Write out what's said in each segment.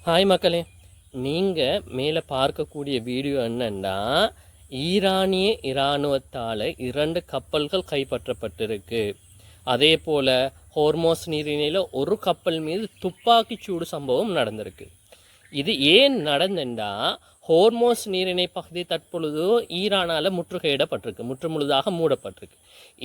Hi மக்களே, நீங்கள் மேலே பார்க்கக்கூடிய வீடியோ என்னென்னா, ஈரானிய இராணுவத்தால் 2 கப்பல்கள் கைப்பற்றப்பட்டிருக்கு. அதே போல் ஹோர்மோஸ் நீரிணையில் ஒரு கப்பல் மீது துப்பாக்கிச் சூடு சம்பவம் நடந்திருக்கு. இது ஏன் நடந்தென்றா, ஹோர்மோஸ் நீரிணை பகுதி தற்பொழுது ஈரானால் முற்றுகையிடப்பட்டிருக்கு, முற்றுமுழுதாக மூடப்பட்டிருக்கு.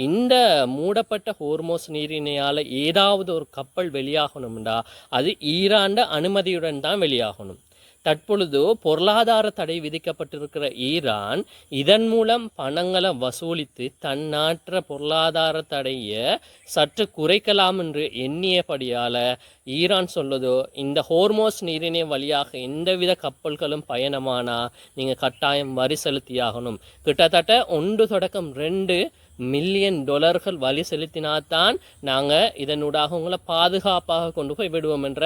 இந்த மூடப்பட்ட ஹோர்மோஸ் நீரிணையால் ஏதாவது ஒரு கப்பல் வெளியாகணும்டா அது ஈரான் அனுமதியுடன் தான் வெளியாகணும். தற்பொழுது பொருளாதார தடை விதிக்கப்பட்டிருக்கிற ஈரான் இதன் மூலம் பணங்களை வசூலித்து தன் நாட்டு பொருளாதார தடையை சற்று குறைக்கலாம் என்று எண்ணியபடியால் ஈரான் சொல்லுதோ, இந்த ஹோர்மோஸ் நீரிணை வழியாக எந்தவித கப்பல்களும் பயணமானா நீங்கள் கட்டாயம் வரி செலுத்தியாகணும். கிட்டத்தட்ட 1-2 மில்லியன் டாலர்கள் வரி செலுத்தினால்தான் நாங்கள் இதனூடாக உங்களை பாதுகாப்பாக கொண்டு போய் விடுவோம் என்ற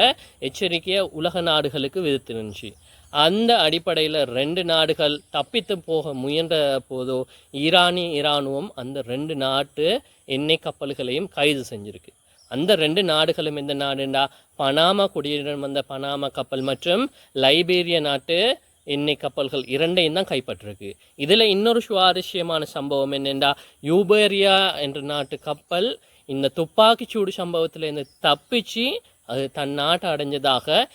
எச்சரிக்கையை உலக நாடுகளுக்கு விதித்திருந்துச்சு. அந்த அடிப்படையில் 2 நாடுகள் தப்பித்து போக முயன்ற போதோ ஈரானும் அந்த 2 நாட்டு எண்ணெய் கப்பல்களையும் கைது செஞ்சுருக்கு. அந்த 2 நாடுகளும் எந்த நாடுண்டா, பனாமா குடியுடன் வந்த பனாமா கப்பல் மற்றும் லைபீரிய நாட்டு எண்ணெய் கப்பல்கள் 2ஐயும் தான் கைப்பற்றிருக்கு. இதில் இன்னொரு சுவாரஸ்யமான சம்பவம் என்னென்னா, யூபேரியா என்ற நாட்டு கப்பல் இந்த துப்பாக்கிச்சூடு சம்பவத்தில் இருந்து தப்பிச்சு அது தன் நாட்டை அடைஞ்சதாக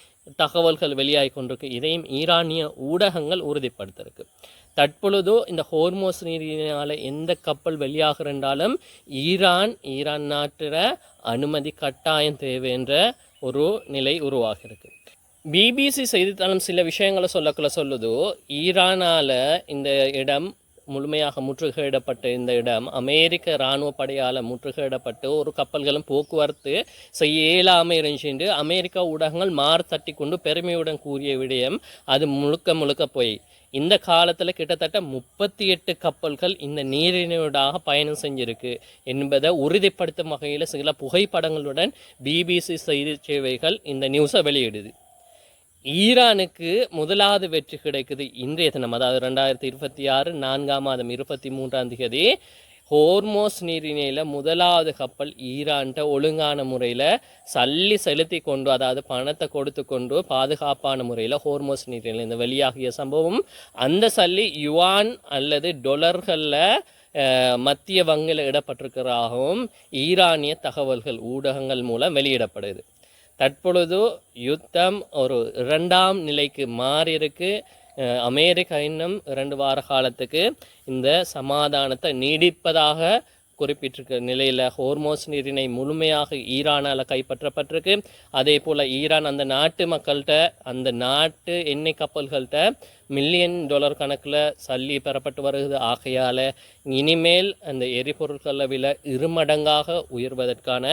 தகவல்கள் வெளியாகி கொண்டிருக்கு. இதையும் ஈரானிய ஊடகங்கள் உறுதிப்படுத்திருக்கு. தற்பொழுதோ இந்த ஹோர்மோஸ் நீரினால் எந்த கப்பல் வெளியாகிறாலும் ஈரான் நாட்டில் அனுமதி கட்டாயம் தேவை என்ற ஒரு நிலை உருவாகிருக்கு. பிபிசி செய்தித்தாளம் சில விஷயங்களை சொல்லுதோ, ஈரானால் இந்த இடம் முழுமையாக முற்றுகையிடப்பட்ட இந்த இடம் அமெரிக்க இராணுவ படையால் முற்றுகையிடப்பட்டு ஒரு கப்பல்களும் போக்குவரத்து செய்ய இயலாமல் இருந்துச்சு. அமெரிக்கா ஊடகங்கள் தட்டி கொண்டு பெருமையுடன் கூறிய விடயம் அது முழுக்க போய் இந்த காலத்தில் கிட்டத்தட்ட 38 கப்பல்கள் இந்த நீரிணையூடாக பயணம் செஞ்சிருக்கு என்பதை உறுதிப்படுத்தும் வகையில் சில புகைப்படங்களுடன் பிபிசி செய்தி சேவைகள் இந்த நியூஸை வெளியிடுது. ஈரானுக்கு முதலாவது வெற்றி கிடைக்குது இன்றைய தினம், அதாவது 2026 4ஆம் மாதம் 23ஆம் தேதி ஹோர்மோஸ் நீரிணையில் முதலாவது கப்பல் ஈரான்கிட்ட ஒழுங்கான முறையில் சல்லி செலுத்தி கொண்டு, அதாவது பணத்தை கொடுத்து கொண்டு பாதுகாப்பான முறையில் ஹோர்மோஸ் நீரிணையில் இந்த வெளியாகிய சம்பவம் அந்த சல்லி யுவான் அல்லது டொலர்களில் மத்திய வங்கியில் இடப்பட்டிருக்கிறதாகவும் ஈரானிய தகவல்கள் ஊடகங்கள் மூலம் வெளியிடப்படுது. தற்பொழுது யுத்தம் ஒரு 2ஆம் நிலைக்கு மாறியிருக்கு. அமெரிக்கா இன்னும் 2 வார காலத்துக்கு இந்த சமாதானத்தை நீடிப்பதாக குறிப்பிட்டிருக்க நிலையில் ஹோர்மோஸ் நீரிணை முழுமையாக ஈரானால் கைப்பற்றப்பட்டிருக்கு. அதே போல் ஈரான் அந்த நாட்டு மக்கள்கிட்ட, அந்த நாட்டு எண்ணெய் கப்பல்கள்கிட்ட மில்லியன் டாலர் கணக்கில் சல்லி பெறப்பட்டு வருகிறது. ஆகையால் இனிமேல் அந்த எரிபொருட்களில் விலை 2 மடங்காக உயர்வதற்கான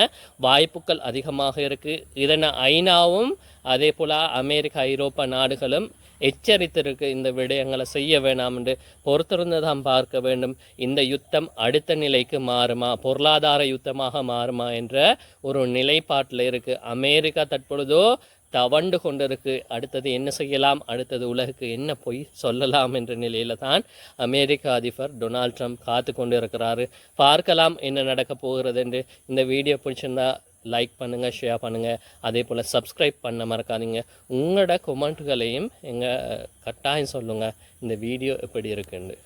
வாய்ப்புகள் அதிகமாக இருக்குது. இதனை ஐநாவும் அதே போல் அமெரிக்கா ஐரோப்பா நாடுகளும் எச்சரித்திருக்கு. இந்த விடயங்களை செய்ய வேண்டாம் என்று பொறுத்திருந்து தான் பார்க்க வேண்டும். இந்த யுத்தம் அடுத்த நிலைக்கு மாறுமா, பொருளாதார யுத்தமாக மாறுமா என்ற ஒரு நிலைப்பாட்டில் இருக்குது. அமெரிக்கா தற்பொழுதோ தவண்டு கொண்டிருக்கு. அடுத்தது என்ன செய்யலாம், அடுத்தது உலகுக்கு என்ன பொய் சொல்லலாம் என்ற நிலையில் தான் அமெரிக்க அதிபர் டொனால்ட் ட்ரம்ப் காத்து கொண்டு இருக்கிறாரு. பார்க்கலாம் என்ன நடக்க போகிறது என்று. இந்த வீடியோ பிடிச்சிருந்தா லைக் பண்ணுங்கள், ஷேர் பண்ணுங்கள், அதே போல் சப்ஸ்கிரைப் பண்ண மறக்காதீங்க. உங்களோட கொமெண்ட்டுகளையும் கட்டாயம் சொல்லுங்கள் இந்த வீடியோ எப்படி இருக்குன்னு.